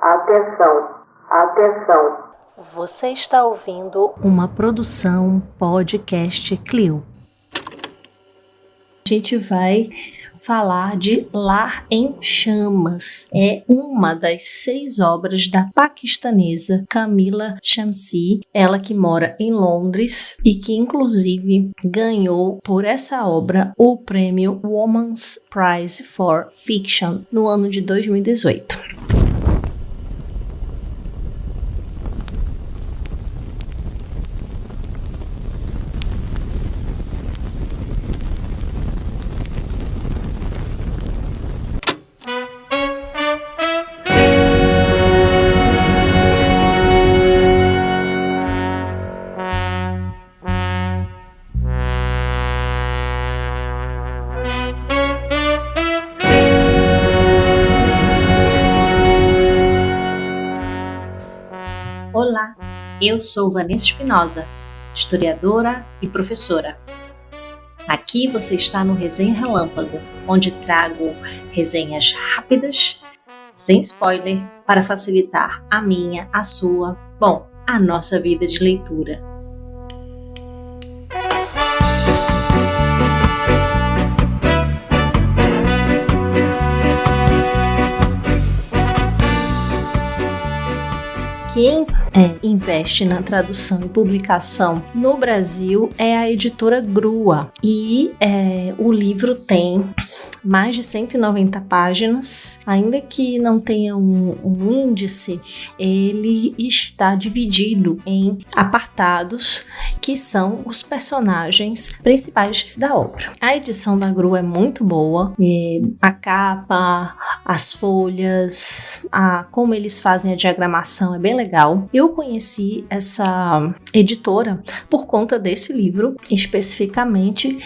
Atenção, atenção. Você está ouvindo uma produção podcast Clio. A gente vai falar de Lar em Chamas. É uma das 6 obras da paquistanesa Kamila Shamsie, ela que mora em Londres e que inclusive ganhou por essa obra o prêmio Women's Prize for Fiction no ano de 2018. Olá, eu sou Vanessa Espinosa, historiadora e professora. Aqui você está no Resenha Relâmpago, onde trago resenhas rápidas, sem spoiler, para facilitar a minha, a sua, a nossa vida de leitura. Quem investe na tradução e publicação no Brasil é a editora Grua e o livro tem mais de 190 páginas, ainda que não tenha um índice, ele está dividido em apartados que são os personagens principais da obra. A edição da Grua é muito boa, a capa, as folhas, como eles fazem a diagramação é bem legal. Eu conheci essa editora por conta desse livro, especificamente,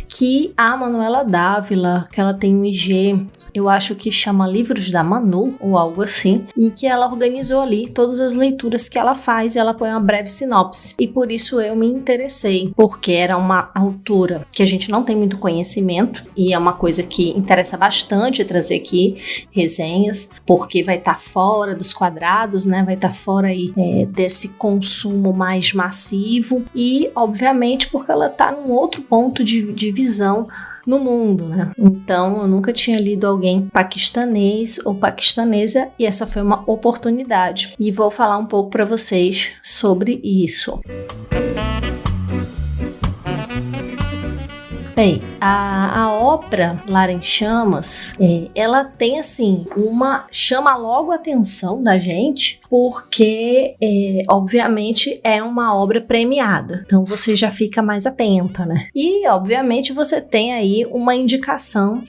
que a Manuela Dávila, que ela tem um IG, eu acho que chama Livros da Manu, ou algo assim, e que ela organizou ali todas as leituras que ela faz e ela põe uma breve sinopse. E por isso eu me interessei, porque era uma autora que a gente não tem muito conhecimento, e é uma coisa que interessa bastante trazer aqui resenhas, porque vai estar fora dos quadrados, né? Vai estar fora aí desse consumo mais massivo e, obviamente, porque ela está num outro ponto de visão no mundo, né? Então, eu nunca tinha lido alguém paquistanês ou paquistanesa e essa foi uma oportunidade. E vou falar um pouco para vocês sobre isso. Bem, a obra Lar em Chamas, ela tem assim, chama logo a atenção da gente, porque obviamente é uma obra premiada, então você já fica mais atenta, né? E obviamente você tem aí uma indicação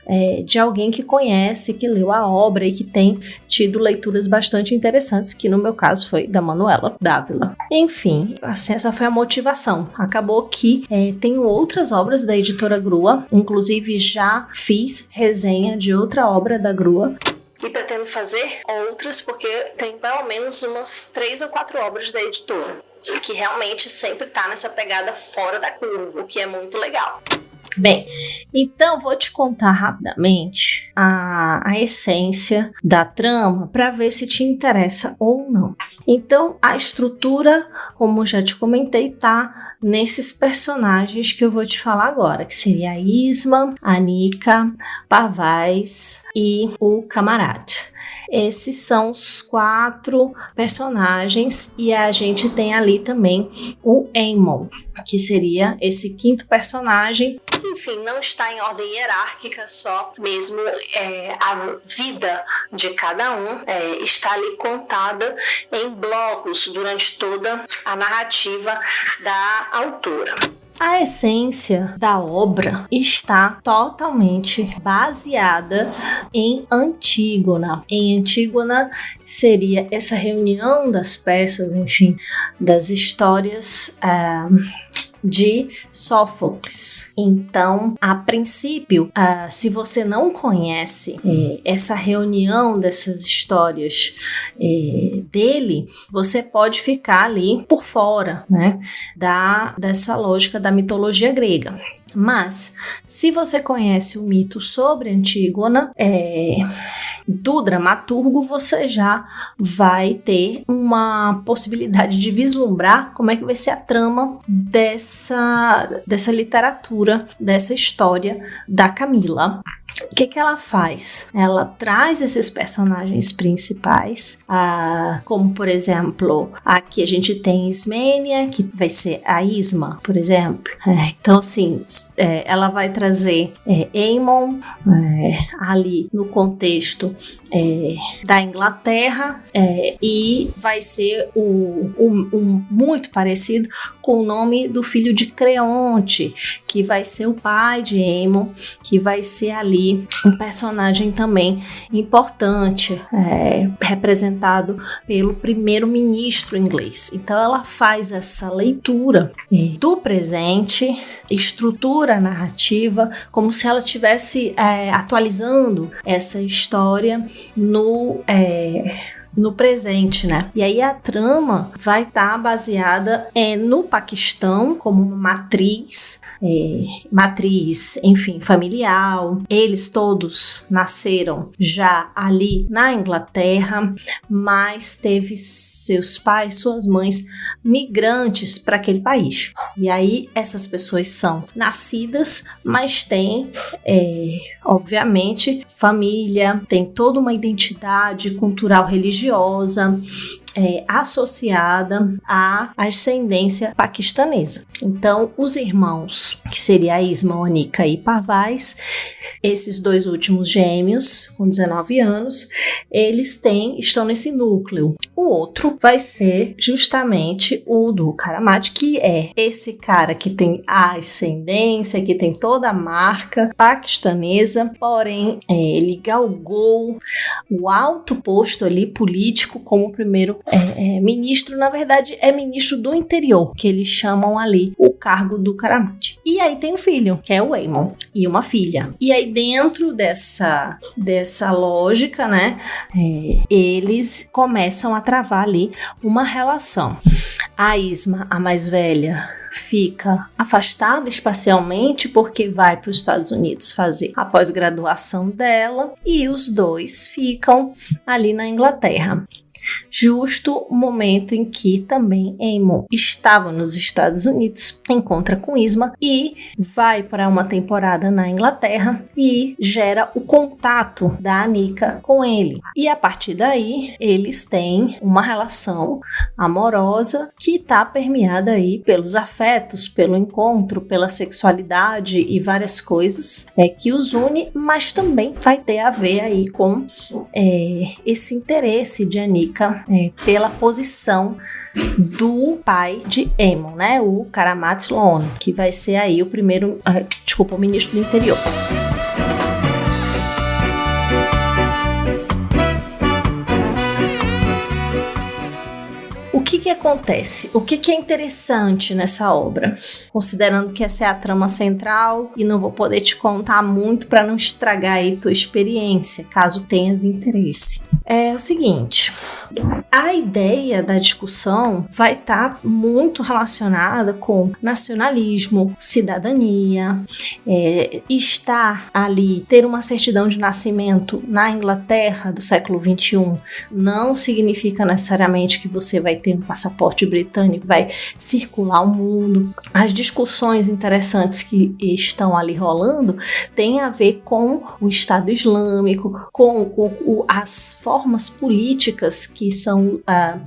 de alguém que conhece, que leu a obra e que tem tido leituras bastante interessantes, que no meu caso foi da Manuela Dávila. Enfim, assim, essa foi a motivação. Acabou que tenho outras obras da editora Grua, inclusive já fiz resenha de outra obra da Grua. E pretendo fazer outras, porque tem pelo menos umas 3 ou 4 obras da editora, que realmente sempre tá nessa pegada fora da curva, o que é muito legal. Bem, então vou te contar rapidamente a essência da trama para ver se te interessa ou não. Então, a estrutura, como já te comentei, tá nesses personagens que eu vou te falar agora, que seria a Isma, a Nika, Parvaz e o Camarada. Esses são os 4 personagens e a gente tem ali também o Eamon, que seria esse 5º personagem. Enfim, não está em ordem hierárquica, só mesmo a vida de cada um está ali contada em blocos durante toda a narrativa da autora. A essência da obra está totalmente baseada em Antígona. Em Antígona seria essa reunião das peças, enfim, das histórias de Sófocles. Então, a princípio, se você não conhece essa reunião dessas histórias dele, você pode ficar ali por fora, né, dessa lógica da mitologia grega. Mas, se você conhece o mito sobre Antígona, do dramaturgo, você já vai ter uma possibilidade de vislumbrar como é que vai ser a trama dessa literatura, dessa história da Camila. O que ela faz? Ela traz esses personagens principais, como por exemplo, aqui a gente tem Ismênia, que vai ser a Isma, por exemplo. Então assim, ela vai trazer Aemon ali no contexto da Inglaterra, e vai ser muito parecido com o nome do filho de Creonte, que vai ser o pai de Aemon, que vai ser ali um personagem também importante, representado pelo primeiro-ministro inglês. Então ela faz essa leitura do presente, estrutura a narrativa como se ela estivesse atualizando essa história no presente, né? E aí a trama vai estar baseada no Paquistão como uma matriz, enfim, familiar. Eles todos nasceram já ali na Inglaterra, mas teve seus pais, suas mães migrantes para aquele país. E aí essas pessoas são nascidas, mas têm, obviamente, família, tem toda uma identidade cultural religiosa associada à ascendência paquistanesa. Então, os irmãos, que seria a Isma, Onika e Parvaz, esses dois últimos gêmeos, com 19 anos, eles estão nesse núcleo. O outro vai ser justamente o do Karamat, que é esse cara que tem a ascendência, que tem toda a marca paquistanesa, porém ele galgou o alto posto ali político como primeiro ministro. Na verdade, é ministro do interior, que eles chamam ali o cargo do Karamat. E aí tem um filho, que é o Aemon, e uma filha. E aí dentro dessa lógica, né, eles começam a travar ali uma relação. A Isma, a mais velha, fica afastada espacialmente porque vai para os Estados Unidos fazer a pós-graduação dela, e os dois ficam ali na Inglaterra. Justo o momento em que também Aemon estava nos Estados Unidos, encontra com Isma e vai para uma temporada na Inglaterra e gera o contato da Anika com ele. E a partir daí, eles têm uma relação amorosa que está permeada aí pelos afetos, pelo encontro, pela sexualidade e várias coisas que os une, mas também vai ter a ver aí com esse interesse de Anika pela posição do pai de Aemon, né? O Karamat Lone, que vai ser aí o ministro do interior. O que acontece? O que é interessante nessa obra? Considerando que essa é a trama central e não vou poder te contar muito para não estragar aí tua experiência, caso tenhas interesse. É o seguinte, a ideia da discussão vai estar muito relacionada com nacionalismo, cidadania, estar ali, ter uma certidão de nascimento na Inglaterra do século XXI não significa necessariamente que você vai ter um passaporte britânico, vai circular o mundo. As discussões interessantes que estão ali rolando têm a ver com o Estado Islâmico, com as formas políticas que são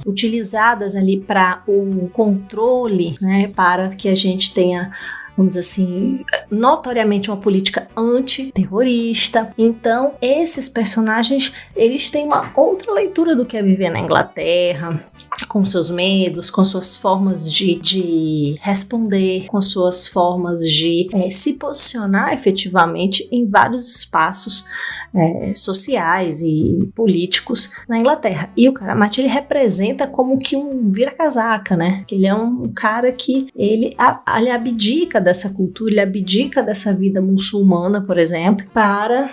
utilizadas ali para o controle, né, para que a gente tenha, vamos dizer assim, notoriamente uma política antiterrorista. Então, esses personagens, eles têm uma outra leitura do que é viver na Inglaterra, com seus medos, com suas formas de responder, com suas formas de se posicionar efetivamente em vários espaços sociais e políticos na Inglaterra. E o Karamate, ele representa como que um vira-casaca, né? Que ele é um cara que ele abdica dessa cultura, ele abdica dessa vida muçulmana, por exemplo, para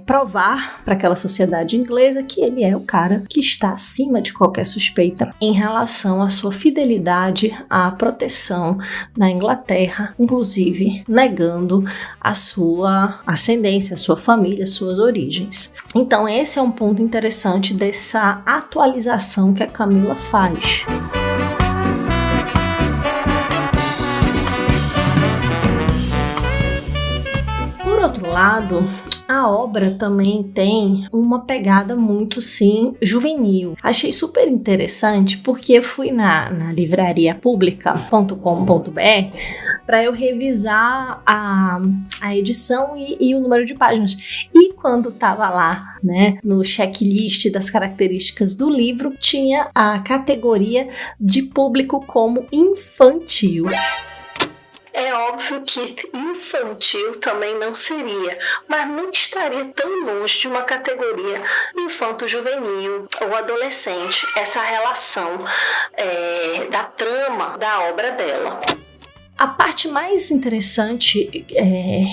provar para aquela sociedade inglesa que ele é o cara que está acima de qualquer suspeita em relação à sua fidelidade à proteção na Inglaterra, inclusive negando a sua ascendência, a sua família, as suas origens. Então esse é um ponto interessante dessa atualização que a Camila faz. Por outro lado, a obra também tem uma pegada muito, sim, juvenil. Achei super interessante porque eu fui na livrariapublica.com.br para eu revisar a edição e o número de páginas. E quando estava lá, né, no checklist das características do livro, tinha a categoria de público como infantil. É óbvio que infantil também não seria, mas não estaria tão longe de uma categoria infanto-juvenil ou adolescente, essa relação da trama da obra dela. A parte mais interessante é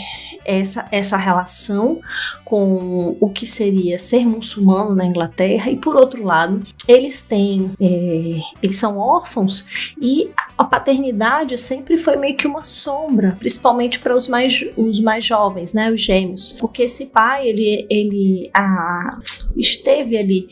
essa relação com o que seria ser muçulmano na Inglaterra, e por outro lado eles são órfãos e a paternidade sempre foi meio que uma sombra, principalmente para os mais jovens, né, os gêmeos, porque esse pai ele esteve ali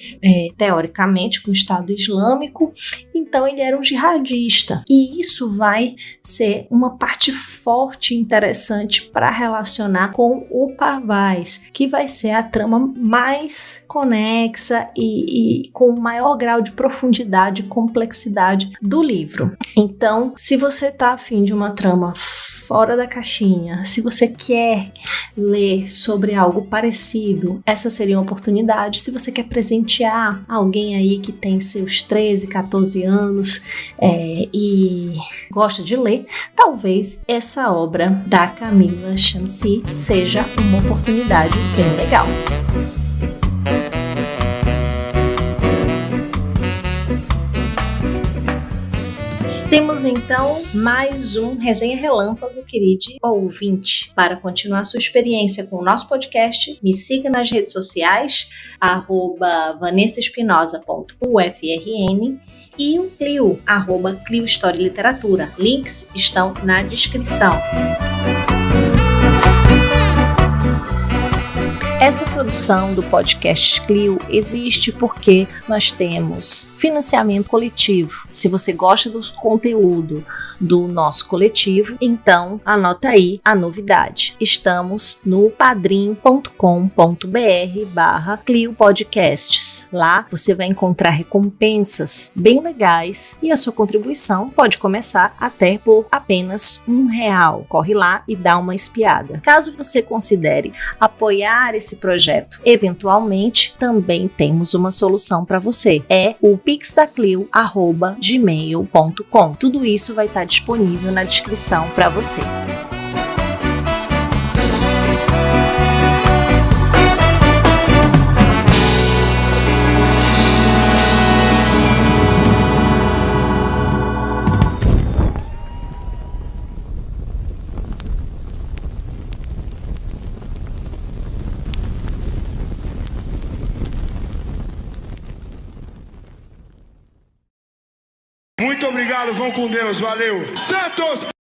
teoricamente com o Estado Islâmico, então ele era um jihadista, e isso vai ser uma parte forte e interessante para relacionar com o Parvaz, que vai ser a trama mais conexa e com o maior grau de profundidade e complexidade do livro. Então, se você está afim de uma trama fora da caixinha, se você quer ler sobre algo parecido, essa seria uma oportunidade. Se você quer presentear alguém aí que tem seus 13, 14 anos e gosta de ler, talvez essa obra da Camila Shamsi seja uma oportunidade bem legal. Temos então mais um Resenha Relâmpago, querido ouvinte. Para continuar sua experiência com o nosso podcast, me siga nas redes sociais, @vanessaespinosa.ufrn, e o Clio, @Clio História e Literatura. Links estão na descrição. Essa produção do podcast Clio existe porque nós temos financiamento coletivo. Se você gosta do conteúdo do nosso coletivo, então anota aí a novidade. Estamos no padrim.com.br/Clio Podcasts. Lá você vai encontrar recompensas bem legais e a sua contribuição pode começar até por apenas R$1. Corre lá e dá uma espiada. Caso você considere apoiar esse projeto, eventualmente também temos uma solução para você. É o pixdaclio@gmail.com. Tudo isso vai estar disponível na descrição para você. Muito obrigado, vão com Deus, valeu. Santos!